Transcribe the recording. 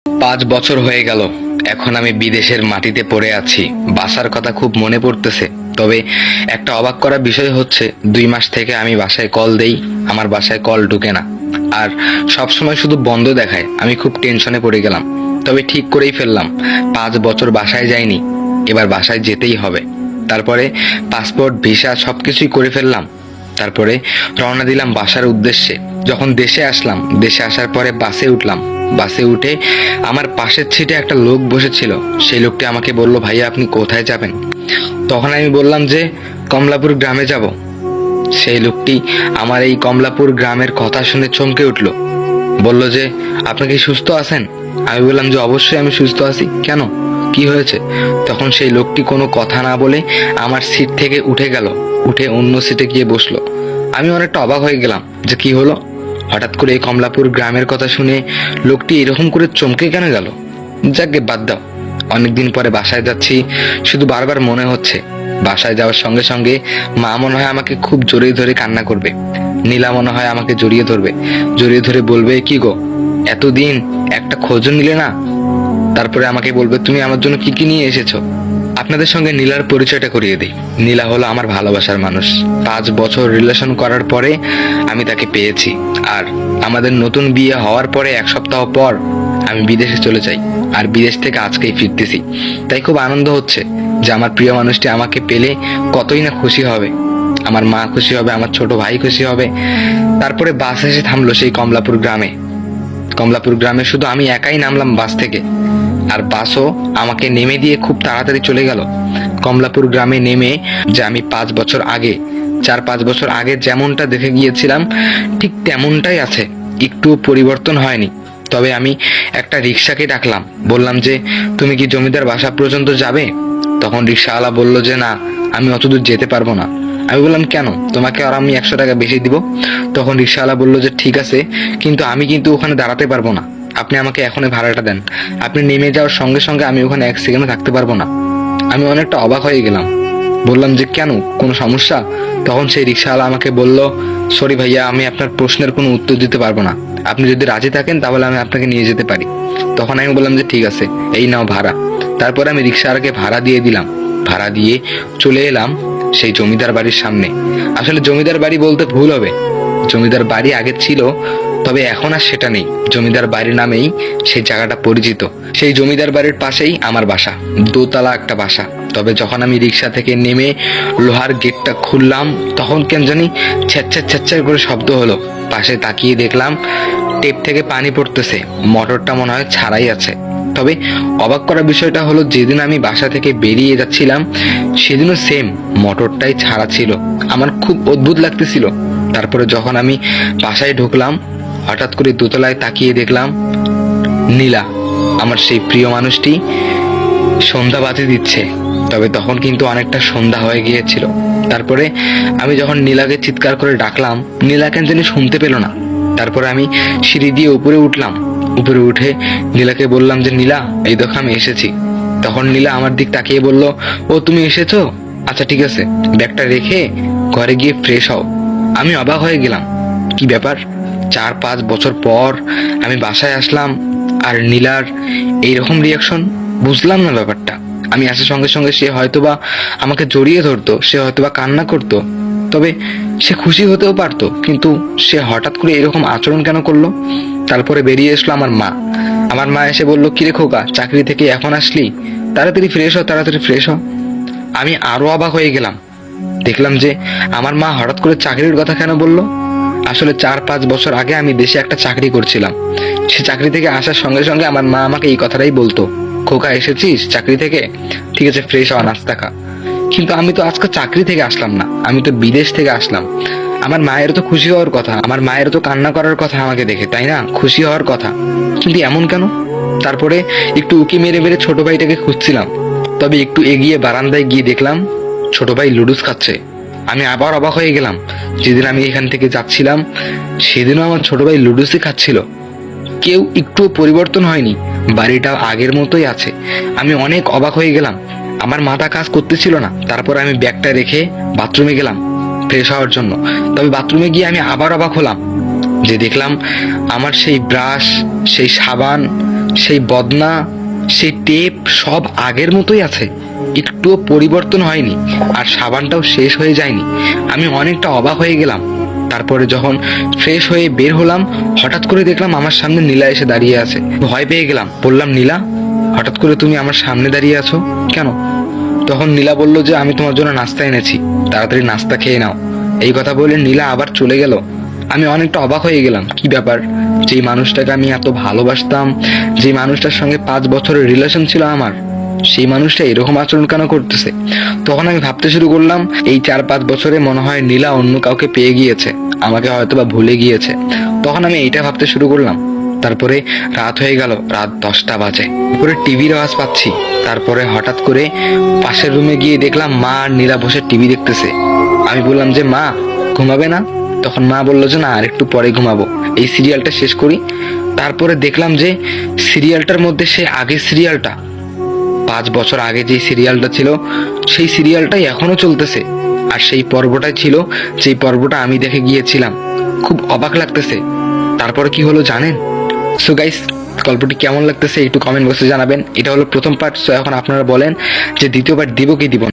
5 বছর হয়ে গেল, এখন আমি বিদেশের মাটিতে পড়ে আছি। বাসার কথা খুব মনে পড়তেছে। তবে একটা অবাক করা বিষয় হচ্ছে, 2 মাস থেকে আমি বাসায় কল দেই, আমার বাসায় কল ঢুকে না। আর সব সময় শুধু বন্ধ দেখায়। আমি খুব টেনশনে পড়ে গেলাম। তবে ঠিক করেই ফেললাম, 5 বছর বাসায় যাইনি, এবার বাসায় যেতেই হবে। তারপরে পাসপোর্ট, ভিসা সবকিছুই করে ফেললাম। তারপরে রওনা দিলাম বাসার উদ্দেশ্যে। যখন দেশে আসলাম, দেশে আসার পরে বাসে উঠলাম। বাসে উঠে আমার পাশের সিটে একটা লোক বসেছিল। সেই লোকটি আমাকে বলল, ভাইয়া আপনি কোথায় যাবেন? তখন আমি বললাম যে কমলাপুর গ্রামে যাব। সেই লোকটি আমার এই কমলাপুর গ্রামের কথা শুনে চমকে উঠল। বলল যে আপনি কি সুস্থ আছেন? আমি বললাম যে অবশ্যই আমি সুস্থ আছি। কেন, কি হয়েছে? তখন সেই লোকটি কোনো কথা না বলে আমার সিট থেকে উঠে গেল, উঠে অন্য সিটে গিয়ে বসলো। আমি অনেকটা অবাক হয়ে গেলাম যে কি হলো, হঠাৎ করে এই কমলাপুর গ্রামের কথা শুনে লোকটি এরকম করে চমকে কেন গেল? যাকে বাদ দাও। অনেকদিন পরে বাসায় যাচ্ছি, শুধু বারবার মনে হচ্ছে বাসায় যাওয়ার সঙ্গে সঙ্গে মা মনে হয় আমাকে খুব জড়িয়ে ধরে কান্না করবে। নীলা মনে হয় আমাকে জড়িয়ে ধরবে, জড়িয়ে ধরে বলবে, কি গো এতদিন একটা খোঁজও নিলে না? তারপরে আমাকে বলবে, তুমি আমার জন্য কি কি নিয়ে এসেছো? আপনাদের সঙ্গে নীলার পরিচয়টা করিয়ে দিই। নীলা হলো আমার ভালোবাসার মানুষ। 5 বছর রিলেশন করার পরে আমি তাকে পেয়েছি। আর আমাদের নতুন বিয়ে হওয়ার পরে 1 সপ্তাহ পর আমি বিদেশে চলে যাই। আর বিদেশ থেকে আজকেই ফিরতেছি। তাই খুব আনন্দ হচ্ছে যে আমার প্রিয় মানুষটি আমাকে পেলে কতই না খুশি হবে। আমার মা খুশি হবে, আমার ছোট ভাই খুশি হবে। তারপরে বাস এসে থামলো সেই কমলাপুর গ্রামে। কমলাপুর গ্রামে শুধু আমি একাই নামলাম বাস থেকে। আর বাসও আমাকে নেমে দিয়ে খুব তাড়াতাড়ি চলে গেল। কমলাপুর গ্রামে নেমে যে আমি 5 বছর আগে, 4-5 বছর আগে যেমনটা দেখে গিয়েছিলাম ঠিক তেমনটাই আছে, একটুও পরিবর্তন হয়নি। তবে আমি একটা রিক্সাকে ডাকলাম, বললাম যে তুমি কি জমিদার বাসা পর্যন্ত যাবে? তখন রিক্সাওয়ালা বলল যে না, আমি অতদূর যেতে পারবো না। আমি বললাম কেন, তোমাকে আর আমি 100 টাকা বেশি দিব। তখন রিক্সাওয়ালা বলল যে ঠিক আছে, কিন্তু আমি কিন্তু ওখানে দাঁড়াতে পারবো না, আপনি আমাকে এখনই ভাড়াটা দেন। আপনি নেমে যাওয়ার সঙ্গে সঙ্গে আমি ওখানে 1 সেকেন্ড থাকতে পারবো না। আমি অনেকটা অবাক হয়ে গেলাম, বললাম যে কেন, কোনো সমস্যা? তখন সেই রিক্সাওয়ালা আমাকে বলল, সরি ভাইয়া, আমি আপনার প্রশ্নের কোনো উত্তর দিতে পারবো না। আপনি যদি রাজি থাকেন তাহলে আমি আপনাকে নিয়ে যেতে পারি। তখন আমি বললাম যে ঠিক আছে, এই নাও ভাড়া। তারপরে আমি রিক্সাওয়ালাকে ভাড়া দিয়ে দিলাম। ভাড়া দিয়ে চলে এলাম সেই জমিদার বাড়ির সামনে। আসলে জমিদার বাড়ি বলতে ভুল হবে, জমিদার বাড়ি আগে ছিল, তবে এখন আর সেটা নেই। জমিদার বাড়ির নামেই সেই জায়গাটা পরিচিত। সেই জমিদার বাড়ির পাশেই আমার বাসা, দোতলা একটা বাসা। তবে যখন আমি রিক্সা থেকে নেমে লোহার গেটটা খুললাম, তখন কেন জানি ছ্যাচ্ছার ছ্যাচ্ছার করে শব্দ হলো। পাশে তাকিয়ে দেখলাম টেপ থেকে পানি পড়তেছে, মোটরটা মনে হয় ছাড়াই আছে। তবে অবাক করা বিষয়টা হলো, যেদিন আমি বাসা থেকে বেরিয়ে যাচ্ছিলাম সেদিনও সেম মোটরটাই ছাড়া ছিল। আমার খুব অদ্ভুত লাগতেছিল। তারপরে যখন আমি বাসায় ঢুকলাম, হঠাৎ করে দোতলায় তাকিয়ে দেখলাম নীলা, আমার সেই প্রিয় মানুষটি, সন্ধ্যা বাতি দিচ্ছে। তবে তখন কিন্তু অনেকটা সন্ধ্যা হয়ে গিয়েছিল। তারপরে আমি যখন নীলাকে চিৎকার করে ডাকলাম, নীলা কেন জানি শুনতে পেল না। তারপরে আমি সিঁড়ি দিয়ে উপরে উঠলাম। উপরে উঠে নীলাকে বললাম যে নীলা, এই দেখো আমি এসেছি। তখন নীলা আমার দিক তাকিয়ে বলল, ও তুমি এসেছো, আচ্ছা ঠিক আছে, ব্যাগটা রেখে ঘরে গিয়ে ফ্রেশ হও। আমি অবাক হয়ে গেলাম, কি ব্যাপার, 4-5 বছর পর আমি বাসায় আসলাম আর নীলার এইরকম রিয়াকশন, বুঝলাম না ব্যাপারটা। আমি আসার সঙ্গে সঙ্গে সে হয়তোবা আমাকে জড়িয়ে ধরতো, সে হয়তোবা কান্না করতো, তবে সে খুশি হতেও পারতো, কিন্তু সে হঠাৎ করে এরকম আচরণ কেন করলো? তারপরে বেরিয়ে এসলো আমার মা। আমার মা এসে বলল, কিরে খোকা, চাকরি থেকে এখন আসলি, তাড়াতাড়ি ফ্রেশ হ, তাড়াতাড়ি ফ্রেশ হ। আমি আরো অবাক হয়ে গেলাম, দেখলাম যে আমার মা হঠাৎ করে চাকরির কথা কেন বললো। আসলে 4-5 বছর আগে আমি দেশে একটা চাকরি করছিলাম। সে চাকরি থেকে আসার সঙ্গে সঙ্গে আমার মা আমাকে এই কথাটাই বলতো, খোকা এসেছিস চাকরি থেকে, ঠিক আছে ফ্রেশ হওয়া, নাস্তা খা। কিন্তু আমি তো আজকে চাকরি থেকে আসলাম না, আমি তো বিদেশ থেকে আসলাম। আমার মায়ের তো খুশি হওয়ার কথা, আমার মায়ের তো কান্না করার কথা আমাকে দেখে, তাই না, খুশি হওয়ার কথা, কিন্তু এমন কেন? তারপরে একটু উকি মেরে মেরে ছোট ভাইটাকে খুঁজছিলাম। তবে একটু এগিয়ে বারান্দায় গিয়ে দেখলাম ছোট ভাই লুডুস খাচ্ছে। আমি আবার অবাক হয়ে গেলাম, যেদিন আমি এখান থেকে যাচ্ছিলাম সেদিনও আমার ছোট ভাই লুডুসই খাচ্ছিল। কেউ একটুও পরিবর্তন হয়নি, বাড়িটা আগের মতোই আছে। আমি অনেক অবাক হয়ে গেলাম, আমার মাথা কাজ করতেছিল না। তারপর আমি ব্যাগটা রেখে বাথরুমে গেলাম ফ্রেশ হওয়ার জন্য। তবে বাথরুমে গিয়ে আমি আবার অবাক হলাম, যে দেখলাম আমার সেই ব্রাশ, সেই সাবান, সেই বদনা, সেই টেপ সব আগের মতোই আছে, একটুও পরিবর্তন হয়নি, আর সাবানটাও শেষ হয়ে যায়নি। আমি অনেকটা অবাক হয়ে গেলাম। তারপরে যখন ফ্রেশ হয়ে বের হলাম, হঠাৎ করে দেখলাম আমার সামনে নীলা এসে দাঁড়িয়ে আছে। ভয় পেয়ে গেলাম, বললাম নীলা, হঠাৎ করে তুমি আমার সামনে দাঁড়িয়ে আছো কেন? তখন নীলা বলল যে আমি তোমার জন্য নাস্তা এনেছি, তাড়াতাড়ি নাস্তা খেয়ে নাও। এই কথা বলে নীলা আবার চলে গেল। আমি অনেকটা অবাক হয়ে গেলাম, কি ব্যাপার, যেই মানুষটাকে আমি এত ভালোবাসতাম, যে মানুষটার সঙ্গে 5 বছরের রিলেশন ছিল আমার, সেই মানুষটা এরকম আচরণ কেন করতেছে? তখন আমি ভাবতে শুরু করলাম, এই 4-5 বছরে মনে হয় নীলা অন্য কাউকে পেয়ে গিয়েছে, আমাকে হয়তো বা ভুলে গিয়েছে। তখন আমি এইটা ভাবতে শুরু করলাম। তারপরে রাত হয়ে গেল, রাত 10টা বাজে। তারপরে টিভির আওয়াজ পাচ্ছি। তারপরে হঠাৎ করে পাশের রুমে গিয়ে দেখলাম মা আর নীলা বসে টিভি দেখতেছে। আমি বললাম যে মা, ঘুমাবে না? তখন মা বললো যে না, আর একটু পরে ঘুমাবো, এই সিরিয়ালটা শেষ করি। তারপরে দেখলাম যে সিরিয়ালটার মধ্যে সে আগের সিরিয়ালটা, 5 বছর আগে যে সিরিয়ালটা ছিল, সেই সিরিয়ালটাই এখনো চলতেছে। আর সেই পর্বটাই ছিল যেই পর্বটা আমি দেখে গিয়েছিলাম। খুব অবাক লাগতেছে। তারপরে কি হলো জানেন? সো গাইস, গল্পটি কেমন লাগতেছে একটু কমেন্ট বক্সে জানাবেন। এটা হলো প্রথম পার্ট। সো এখন আপনারা বলেন যে দ্বিতীয় পার্ট দিব কি দিব না।